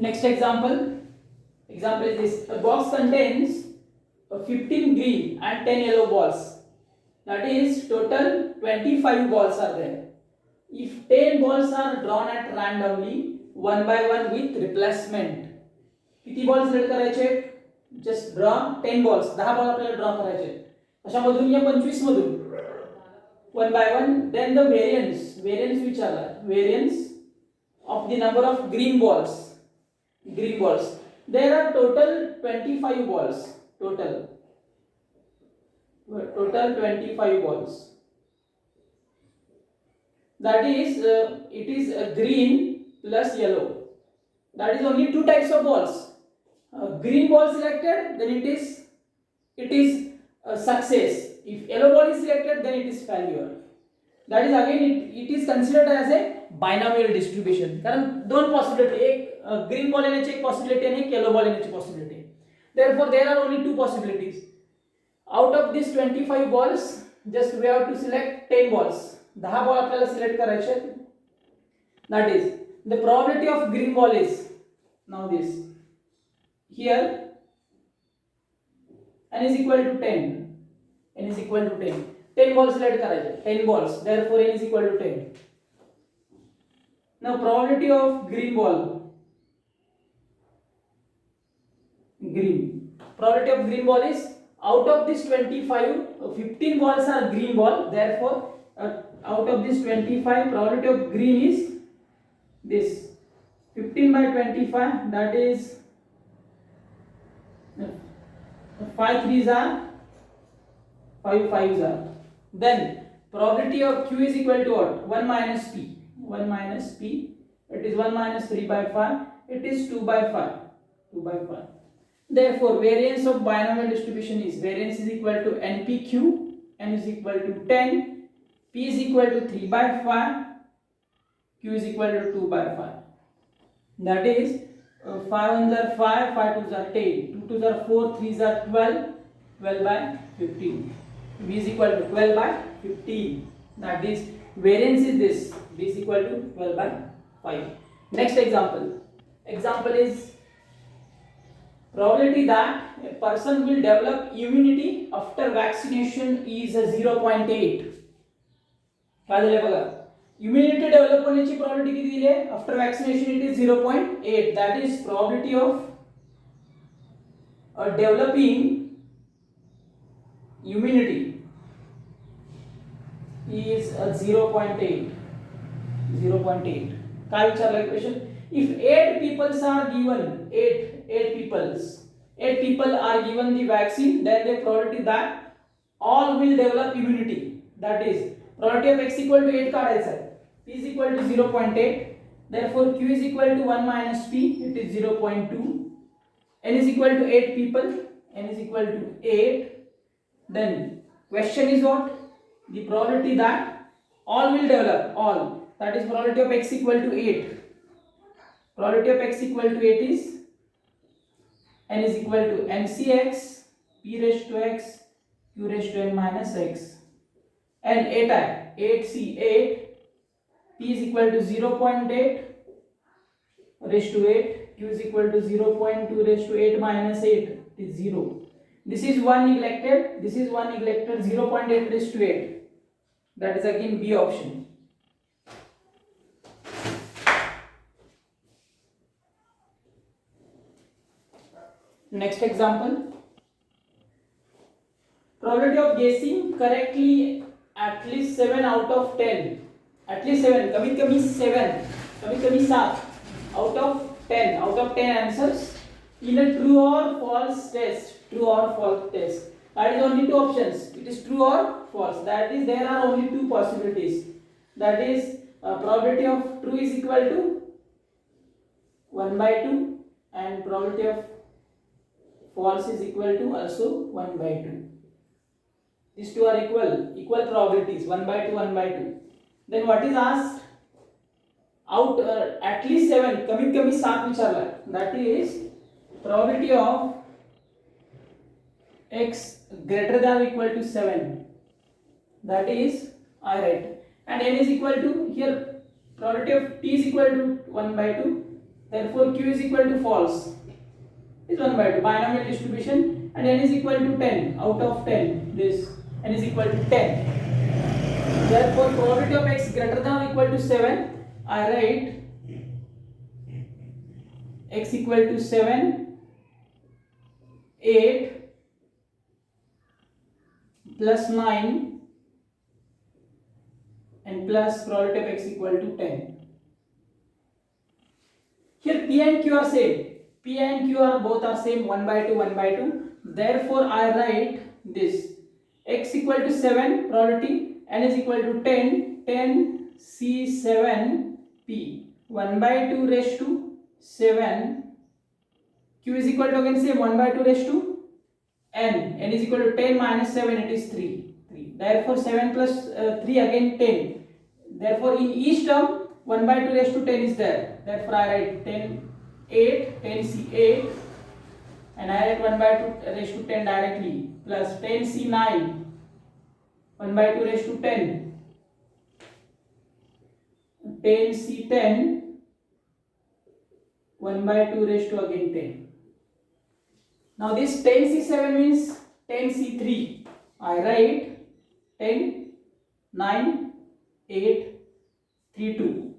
Next example. Example is this: a box contains 15 green and 10 yellow balls. That is total 25 balls are there. If 10 balls are drawn at randomly one by one with replacement, किती ball select करायचे? Just draw 10 balls, 10 ball आपल्याला draw करायचे. कशामधून? या 25 मधून. One by one. Then the variance विचारला. Variance of the number of green balls. There are total 25 balls. Total 25 balls. That is it is green plus yellow. That is only two types of balls. Green ball selected, then it is a success. If yellow ball is selected, then it is failure. That is again it is considered as a binomial distribution. कारण दोन possibility, एक green ball येण्याची एक possibility आणि एक yellow ball येण्याची possibility. Therefore there are only two possibilities. Out of this 25 balls just we have to select 10 balls. 10 ball आपल्याला select करायचे. That is the probability of green ball is now this here n is equal to 10. n is equal to 10. 10 ball select करायचे. 10 balls. Therefore n is equal to 10. Now probability of green ball. Probability of green ball is out of this 25, 15 balls are green ball. Therefore, out of this 25, probability of green is this 15 by 25. That is 5 3s are 5 5s are. Then probability of Q is equal to what? 1 minus P. 1 minus P, it is 1 minus 3 by 5, it is 2 by 5. 2 by 5. Therefore, variance of binomial distribution is variance is equal to NPQ, n is equal to 10, P is equal to 3 by 5, Q is equal to 2 by 5. That is 5 ones are 5, 5 twos are 10, 2 twos are 4, 3s are 12, 12 by 15. V is equal to 12 by 15. That is variance is this. B is equal to 12 by 5. Next example. Example is probability that a person will develop immunity after vaccination is a 0.8. काय झाले बघा. Immunity develop होण्याची probability किती दिली आहे? After vaccination it is 0.8. That is probability of developing immunity is a 0.8. 0.8. काय विचारलं question? If 8 peoples are given, 8 people are given the vaccine, then the probability that all will develop immunity. That is probability of x equal to 8 काढायचा आहे. P is equal to 0.8. Therefore Q is equal to 1 minus P. It is 0.2. N is equal to 8 people. N is equal to 8. Then question is what? The probability that all will develop. All. That is probability of x equal to 8. Probability of x equal to 8 is n is equal to ncx p raised to x q raised to n minus x. And 8 है. 8c8 p is equal to 0.8 raised to 8. Q is equal to 0.2 raised to 8 minus 8 is 0. This is 1 neglected. This is 1 neglected. 0.8 raised to 8. That is again B option. Next example. Probability of guessing correctly at least 7 out of 10. At least 7. कमीत कमी 7. कमीत कमी 7 out of 10. Out of 10 answers in a true or false test. True or false test. That is only two options. It is true or false. That is there are only two possibilities. That is probability of true is equal to 1 by 2 and probability of false is equal to also 1 by 2. These two are equal probabilities, 1 by 2, 1 by 2. Then what is asked? Out at least 7, कमीत कमी 7 विचारला. That is probability of x greater than or equal to 7. That is I write. And n is equal to, here probability of t is equal to 1 by 2. therefore q is equal to false. Is 1 by 2 binomial distribution, and n is equal to 10 out of 10. This n is equal to 10. Therefore probability of x greater than or equal to 7. I write x equal to 7, 8 plus 9 and plus probability of x equal to 10. Here p and q are same. P and q are both are same, 1 by 2, 1 by 2. Therefore I write this x equal to 7 probability, n is equal to 10, 10 c7 p, 1 by 2 raised to 7, q is equal to again same 1 by 2 raised to n is equal to 10 minus 7, it is 3. Therefore 7 plus 3 again 10. Therefore in each term 1 by 2 raised to 10 is there. Therefore I write 10, 8, 10 c8, and I write 1 by 2 raised to 10 directly, plus 10 c9, 1 by 2 raised to 10, 10 c10, 1 by 2 raised to again 10. Now this 10 c7 means 10 c3. I write 10, 9, 8, 3, 2,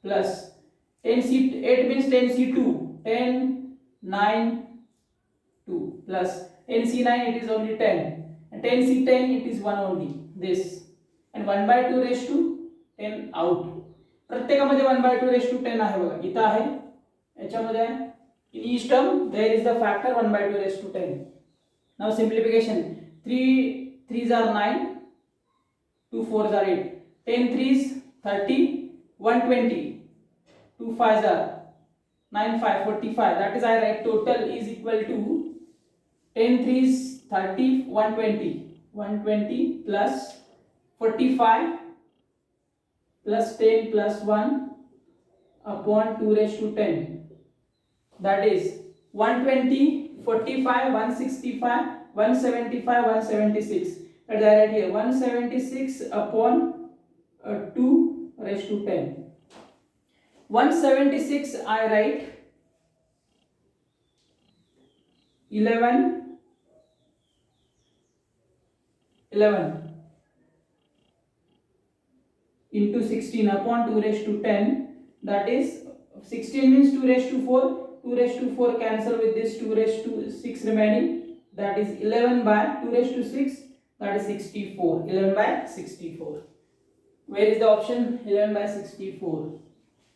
plus 10 c8 means 10 c2, 10, 9, 2, plus 10 c9 it is only 10, and 10 c10 it is 1 only, this, and 1 by 2 raised to 10 out. प्रत्येकामध्ये 1 by 2 raised to 10 आहे बघा, इथं आहे, याच्यामध्ये आहे. In each term there is the factor 1 by 2 raised to 10. Now simplification, 3 3s are 9, 2 4s are 8, 10 3s 30, 120, 2 5s are 9 5 45. That is I write total is equal to 10 3s 30, 120 plus 45 plus 10 plus 1 upon 2 raised to 10. That is 120, 45, 165, 175, 176. That is I write here 176 upon 2 raised to 10. 176 I write 11 into 16 upon 2 raised to 10. That is 16 means 2 raised to 4. 2 raised to 4 cancel with this, 2 raised to 6 remaining. That is 11 by 2 raised to 6. That is 64. 11 by 64. Where is the option? 11 by 64.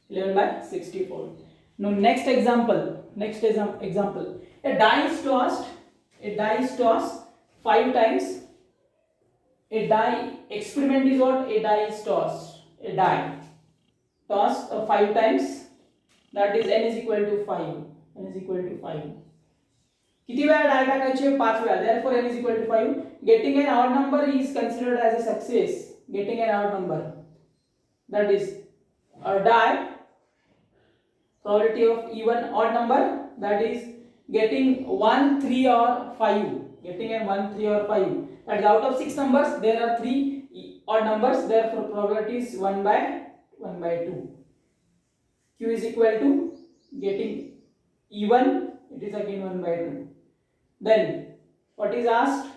11 by 64. Now next example. A die is tossed 5 times. A die experiment is what? A die is tossed. A die tossed 5 times. That is n is equal to 5. n is equal to 5. किती वेळा di टाकायचे? 5 वेळा. Therefore n is equal to 5. Getting an odd number is considered as a success. Getting an odd number, that is a die probability of even odd number, that is getting 1 3 or 5. Getting an 1 3 or 5. That is out of 6 numbers there are 3 odd numbers, therefore probability is 1 by 2. Q is equal to getting even, it is again 1 by 2. Then what is asked?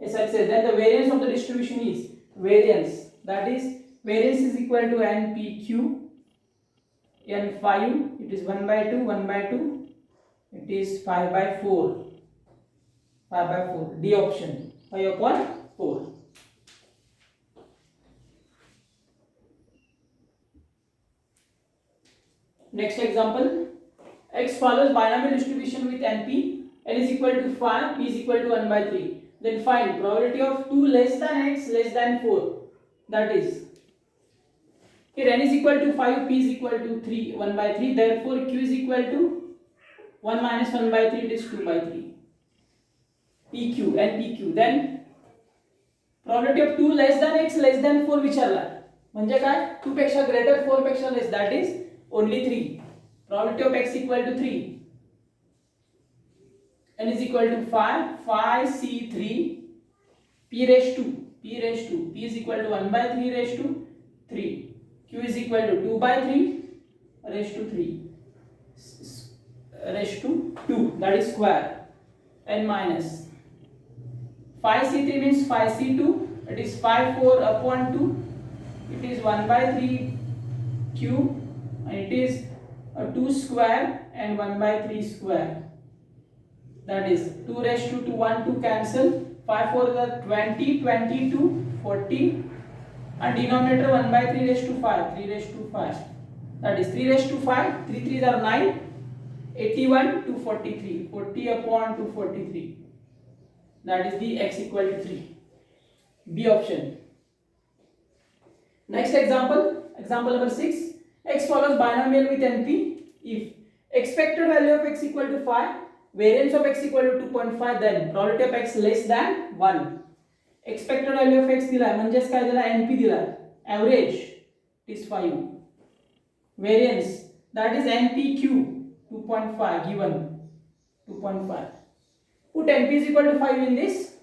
A success. Then the variance of the distribution is variance, that is variance is equal to npq, n5, it is 1 by 2, 1 by 2, it is 5 by 4. 5 by 4, D option, 5 upon 4. Next example, x follows binomial distribution with np, n is equal to 5, p is equal to 1 by 3. Then find probability of 2 less than x less than 4. That is, here n is equal to 5, p is equal to 3, 1 by 3. Therefore q is equal to 1 minus 1 by 3, it is 2 by 3. pq, npq. Then probability of 2 less than x less than 4 विचारला, म्हणजे काय? 2 पेक्षा greater, 4 पेक्षा less, that is only 3. Probability of x equal to 3. n is equal to 5, 5 c3, p raised to, p is equal to 1 by 3 raised to 3. q is equal to 2 by 3 raised to 3 raised to 2, that is square, and minus 5c3 means 5c2, it is 5 4 upon 2, it is 1 by 3 cube, and it is 2 square and 1 by 3 square, that is 2 raised to 2, 1 2 cancel, 5 4 is 20, 22 40, and denominator 1 by 3 raised to 5, 3 raised to 5, that is 3 raised to 5, 3 3s are 9, 81 to 43, 40 upon 243, that is the x equal to 3. B option. Next example, example number 6. X follows binomial with NP. If expected value of x equal to 5, variance of x equal to 2.5, then probability of x less than 1. Expected value of x दिला म्हणजेच काय दिला, NP दिला, average is 5, variance that is NPQ 2.5 given 2.5. Put NP is equal to 5 in this.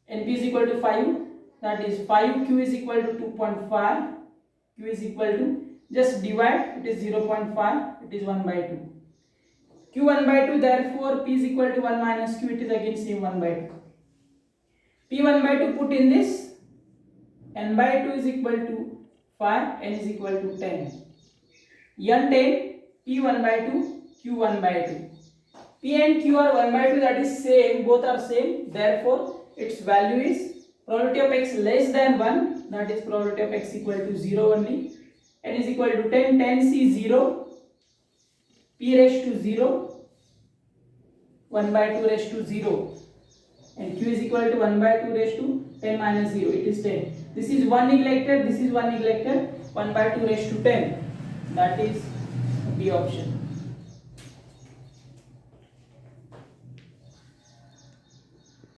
NP is equal to 5, that is 5Q is equal to 2.5, Q is equal to, just divide, it is 0.5, it is 1 by 2. Q 1 by 2, therefore P is equal to 1 minus Q, it is again same 1 by 2. P 1 by 2 put in this, N by 2 is equal to 5, N is equal to 10. N 10, P 1 by 2, Q 1 by 2. P and Q are 1 by 2, that is same, both are same, therefore its value is probability of x less than 1, that is probability of x equal to 0 only. N is equal to 10, 10c 0, P raised to 0, 1 by 2 raised to 0, and Q is equal to 1 by 2 raised to 10 minus 0, it is 10. This is 1 neglected, this is 1 neglected, 1 by 2 raised to 10, that is B option.